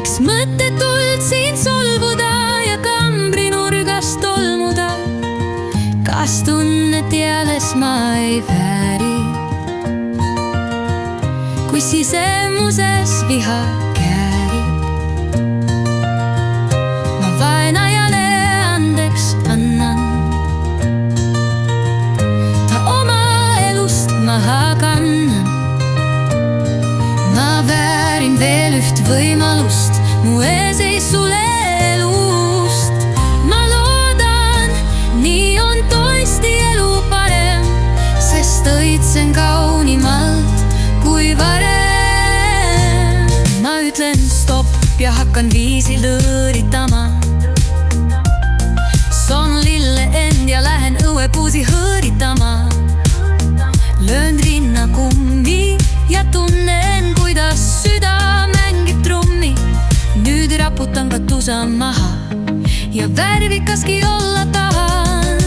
miks mõttetult siin solvuda ja kambrinurgas tolmuda? Kas tunnet jääles ma ei vääri, kui sisemuses viha käärib? Ma vaenajale andeks annan, ta oma elust maha kannan. Ma väärin veel üht võimalust, mu ees ei sule elust. Ma loodan, nii on tõesti elu parem, sest õitsen kaunimalt kui varem. Ma ütlen stopp ja hakkan viisi lõõritama. Soon lille end ja lähen õuepuusi hõõritama. Löön rinna kummi ja tunnen, kuidas süda mängib trummi. Nüüd raputan katusa maha ja värvikaski olla tahan.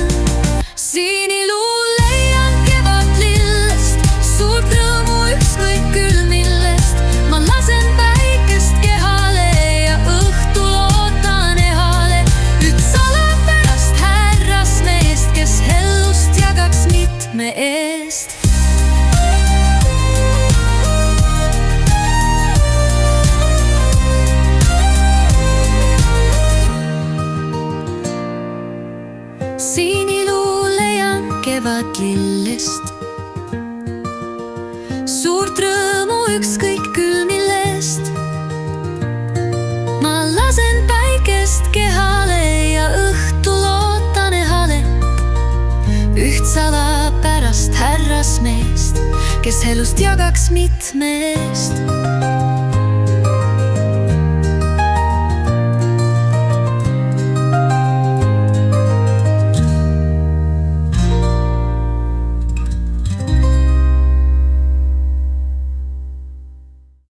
Siin ilu leian kevadlillest, suurt rõõmu ükskõik küll millest. Ma lasen päikest kehale ja õhtul ootan ehale üht salapärast härrasmeest, kes hellust jagaks mitme eest. Siin ilu leian kevadlillest, suurt rõõmu ükskõik küll millest. Ma lasen päikest kehale ja õhtul ootan ehale üht salapärast härrasmeest, kes elust jagaks mitme eest.